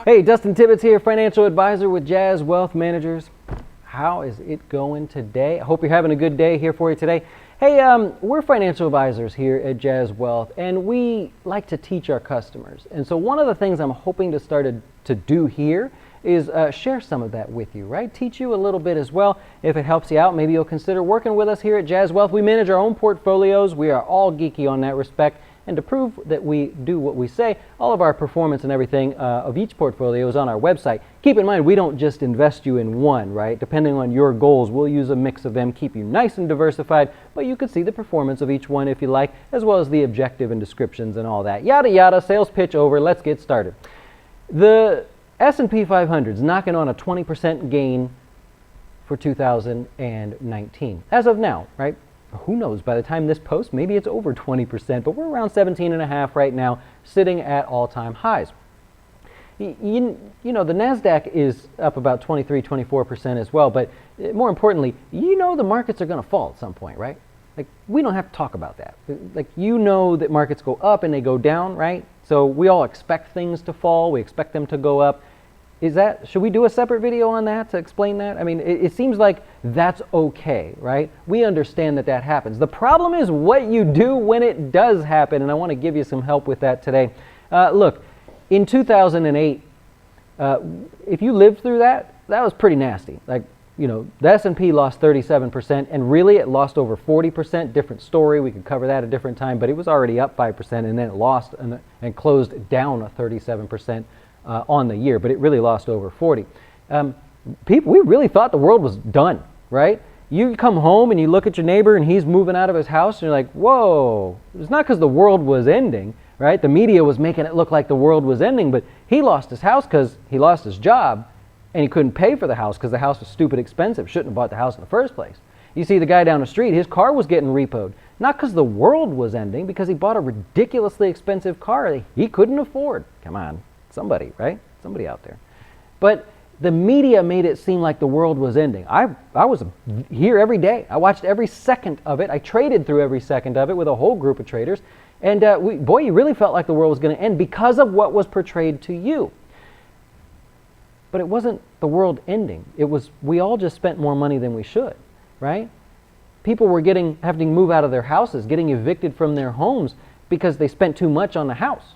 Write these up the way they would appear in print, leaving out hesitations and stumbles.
Hey, Dustin Tibbetts here, financial advisor with Jaz Wealth Managers. How is it going today? I hope you're having a good day here for you today. Hey, we're financial advisors here at Jaz Wealth, and we like to teach our customers. And so one of the things I'm hoping to start to do here is share some of that with you, right? Teach you a little bit as well. If it helps you out, maybe you'll consider working with us here at Jaz Wealth. We manage our own portfolios. We are all geeky on that respect. And to prove that we do what we say, all of our performance and everything of each portfolio is on our website. Keep in mind, we don't just invest you in one, right? Depending on your goals, we'll use a mix of them, keep you nice and diversified, but you can see the performance of each one if you like, as well as the objective and descriptions and all that. Yada, yada, sales pitch over. Let's get started. The S&P 500 is knocking on a 20% gain for 2019. As of now, right? Who knows, by the time this posts, maybe it's over 20%, but we're around 17.5 right now, sitting at all-time highs. You know, the NASDAQ is up about 23-24% as well, but more importantly, you know the markets are going to fall at some point, right? Like, we don't have to talk about that. Like, you know that markets go up and they go down, right? So we all expect things to fall, we expect them to go up. Should we do a separate video on that to explain that? I mean, it seems like that's okay, right? We understand that that happens. The problem is what you do when it does happen, and I want to give you some help with that today. Look, in 2008, if you lived through that, that was pretty nasty. Like, you know, the S&P lost 37%, and really it lost over 40%. Different story. We could cover that at a different time, but it was already up 5%, and then it lost and closed down 37%. On the year, but it really lost over 40. People, we really thought the world was done, right? You come home and you look at your neighbor and he's moving out of his house and you're like, whoa, it's not because the world was ending, right? The media was making it look like the world was ending, but he lost his house because he lost his job and he couldn't pay for the house because the house was stupid expensive. Shouldn't have bought the house in the first place. You see the guy down the street, his car was getting repoed, not because the world was ending, because he bought a ridiculously expensive car that he couldn't afford. Come on. Somebody, right? Somebody out there. But the media made it seem like the world was ending. I was here every day. I watched every second of it. I traded through every second of it with a whole group of traders. And boy, you really felt like the world was going to end because of what was portrayed to you. But it wasn't the world ending. It was, we all just spent more money than we should, right? People were having to move out of their houses, getting evicted from their homes because they spent too much on the house.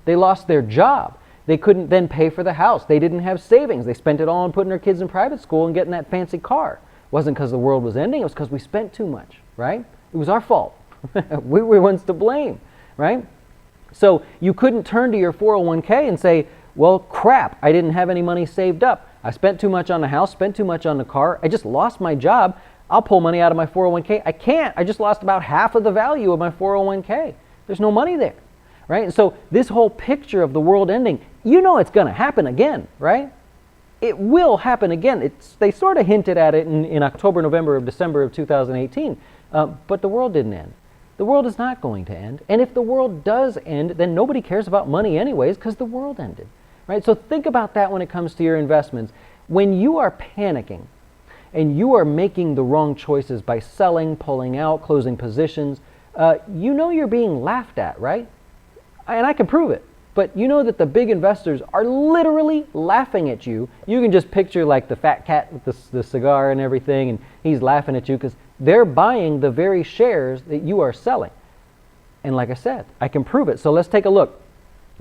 They lost their job. They couldn't then pay for the house. They didn't have savings. They spent it all on putting their kids in private school and getting that fancy car. It wasn't because the world was ending. It was because we spent too much, right? It was our fault. We were ones to blame, right? So you couldn't turn to your 401k and say, well, crap, I didn't have any money saved up. I spent too much on the house, spent too much on the car. I just lost my job. I'll pull money out of my 401k. I can't. I just lost about half of the value of my 401k. There's no money there. Right? And so this whole picture of the world ending, you know it's going to happen again, right? It will happen again. They sort of hinted at it in October, November, or December of 2018, but the world didn't end. The world is not going to end. And if the world does end, then nobody cares about money anyways because the world ended, right? So think about that when it comes to your investments. When you are panicking and you are making the wrong choices by selling, pulling out, closing positions, you know you're being laughed at, right? And I can prove it, but you know that the big investors are literally laughing at you. You can just picture like the fat cat with the cigar and everything, and he's laughing at you because they're buying the very shares that you are selling. And like I said, I can prove it. So let's take a look.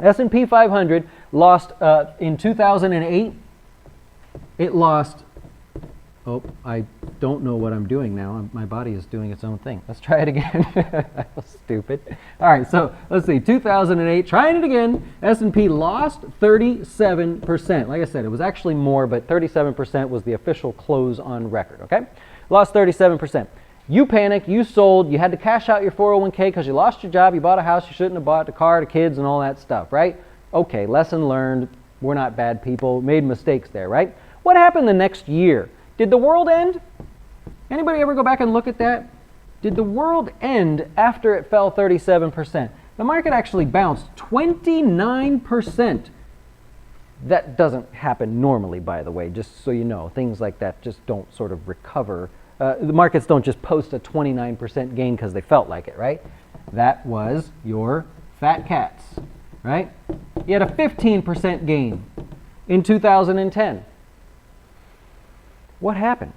S&P 500 lost in 2008. It lost. Oh, I don't know what I'm doing now. My body is doing its own thing. Let's try it again. That was stupid. All right, so let's see. 2008, trying it again. S&P lost 37%. Like I said, it was actually more, but 37% was the official close on record, okay? Lost 37%. You panicked, you sold, you had to cash out your 401k because you lost your job, you bought a house you shouldn't have bought, the car, the kids, and all that stuff, right? Okay, lesson learned. We're not bad people. Made mistakes there, right? What happened the next year? Did the world end? Anybody ever go back and look at that? Did the world end after it fell 37%? The market actually bounced 29%. That doesn't happen normally, by the way, just so you know. Things like that just don't sort of recover. The markets don't just post a 29% gain because they felt like it, right? That was your fat cats, right? You had a 15% gain. in 2010. What happened?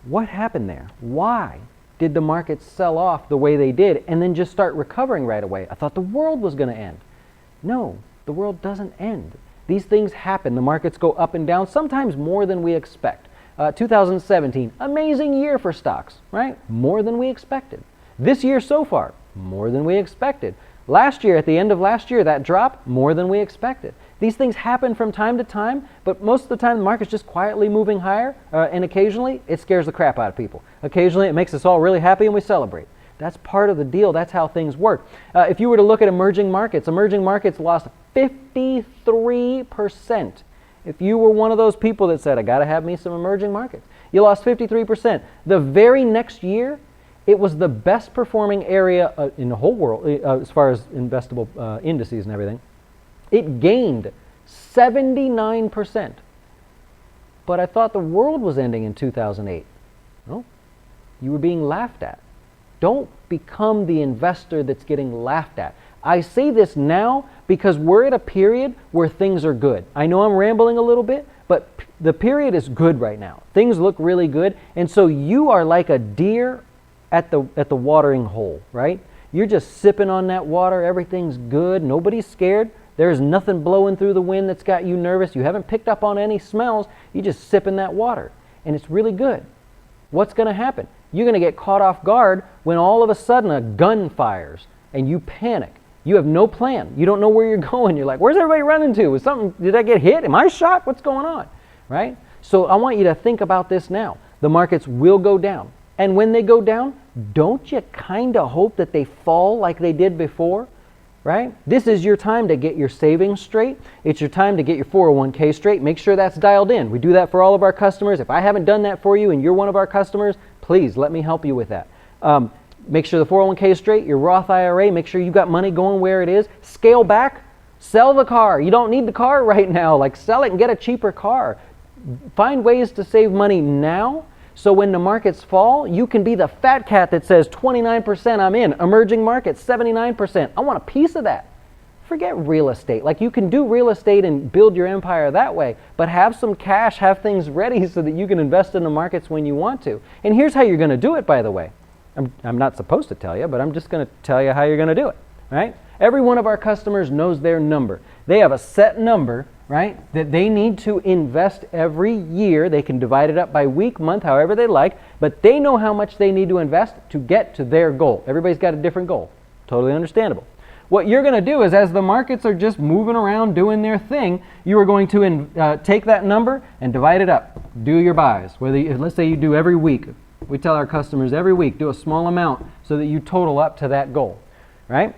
What happened there? Why did the markets sell off the way they did and then just start recovering right away? I thought the world was going to end. No, the world doesn't end. These things happen. The markets go up and down, sometimes more than we expect. 2017, amazing year for stocks, right? More than we expected. This year so far, more than we expected. Last year, at the end of last year, that drop, more than we expected. These things happen from time to time, but most of the time the market's just quietly moving higher, and occasionally it scares the crap out of people. Occasionally it makes us all really happy and we celebrate. That's part of the deal. That's how things work. If you were to look at emerging markets lost 53%. If you were one of those people that said, I got to have me some emerging markets, you lost 53%. The very next year, it was the best performing area in the whole world as far as investable indices and everything. It gained 79%. But I thought the world was ending in 2008. No, you were being laughed at. Don't become the investor that's getting laughed at. I say this now because we're at a period where things are good. I know I'm rambling a little bit, but the period is good right now. Things look really good, and so you are like a deer at the watering hole, right? You're just sipping on that water. Everything's good. Nobody's scared. There's nothing blowing through the wind that's got you nervous. You haven't picked up on any smells. You just sipping that water, and it's really good. What's going to happen? You're going to get caught off guard when all of a sudden a gun fires and you panic. You have no plan. You don't know where you're going. You're like, where's everybody running to? Did I get hit? Am I shot? What's going on? Right? So I want you to think about this now. The markets will go down. And when they go down, don't you kind of hope that they fall like they did before? Right? This is your time to get your savings straight. It's your time to get your 401k straight. Make sure that's dialed in. We do that for all of our customers. If I haven't done that for you and you're one of our customers, please let me help you with that. Make sure the 401k is straight, your Roth IRA, make sure you've got money going where it is. Scale back, sell the car. You don't need the car right now. Like, sell it and get a cheaper car. Find ways to save money now so when the markets fall, you can be the fat cat that says 29% I'm in. Emerging markets, 79%. I want a piece of that. Forget real estate. Like, you can do real estate and build your empire that way, but have some cash, have things ready so that you can invest in the markets when you want to. And here's how you're going to do it, by the way. I'm not supposed to tell you, but I'm just going to tell you how you're going to do it, right? Every one of our customers knows their number. They have a set number, right, that they need to invest every year. They can divide it up by week, month, however they like, but they know how much they need to invest to get to their goal. Everybody's got a different goal. Totally understandable. What you're going to do is, as the markets are just moving around doing their thing, you are going to take that number and divide it up. Do your buys. Let's say you do every week. We tell our customers every week, do a small amount so that you total up to that goal, right?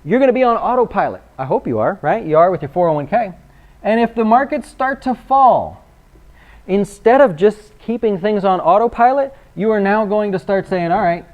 You're going to be on autopilot. I hope you are, right? You are with your 401k. And if the markets start to fall, instead of just keeping things on autopilot, you are now going to start saying, all right,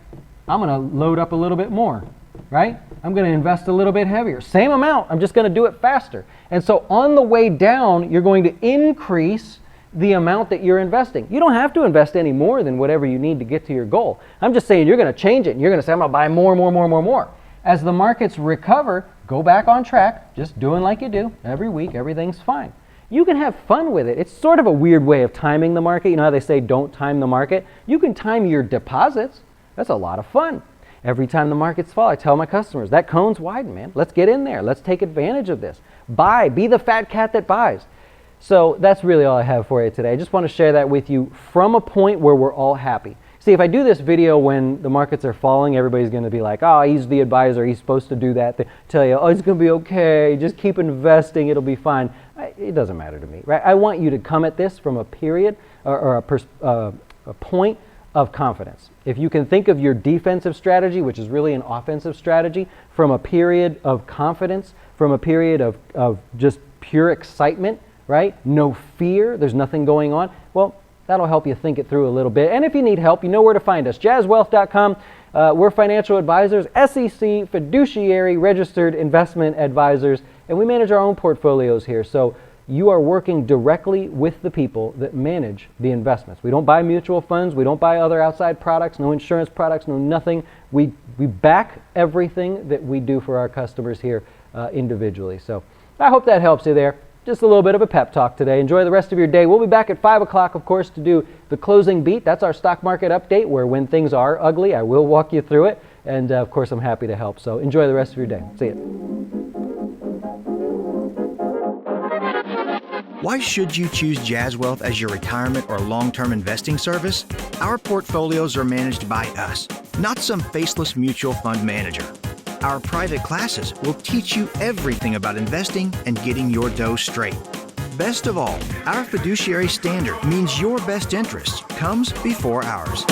I'm going to load up a little bit more, right? I'm going to invest a little bit heavier. Same amount, I'm just going to do it faster. And so on the way down, you're going to increase the amount that you're investing. You don't have to invest any more than whatever you need to get to your goal. I'm just saying you're going to change it. And you're going to say, I'm going to buy more. As the markets recover, go back on track, just doing like you do every week. Everything's fine. You can have fun with it. It's sort of a weird way of timing the market. You know how they say don't time the market? You can time your deposits. That's a lot of fun. Every time the markets fall, I tell my customers, that cone's wide, man. Let's get in there. Let's take advantage of this. Buy. Be the fat cat that buys. So that's really all I have for you today. I just want to share that with you from a point where we're all happy. See, if I do this video when the markets are falling, everybody's going to be like, oh, he's the advisor. He's supposed to do that. They tell you, oh, it's going to be okay. Just keep investing. It'll be fine. It doesn't matter to me, right? I want you to come at this from a period or a point of confidence. If you can think of your defensive strategy, which is really an offensive strategy, from a period of confidence, from a period of just pure excitement, right? No fear. There's nothing going on. Well, that'll help you think it through a little bit. And if you need help, you know where to find us. JazWealth.com. We're financial advisors, SEC, fiduciary, registered investment advisors, and we manage our own portfolios here. So you are working directly with the people that manage the investments. We don't buy mutual funds. We don't buy other outside products, no insurance products, no nothing. We back everything that we do for our customers here individually. So I hope that helps you there. just a little bit of a pep talk today. Enjoy the rest of your day. We'll be back at 5 o'clock, of course, to do the closing beat. That's our stock market update, where when things are ugly, I will walk you through it. And of course, I'm happy to help. So enjoy the rest of your day. See you. Why should you choose Jaz Wealth as your retirement or long-term investing service? Our portfolios are managed by us, not some faceless mutual fund manager. Our private classes will teach you everything about investing and getting your dough straight. Best of all, our fiduciary standard means your best interest comes before ours.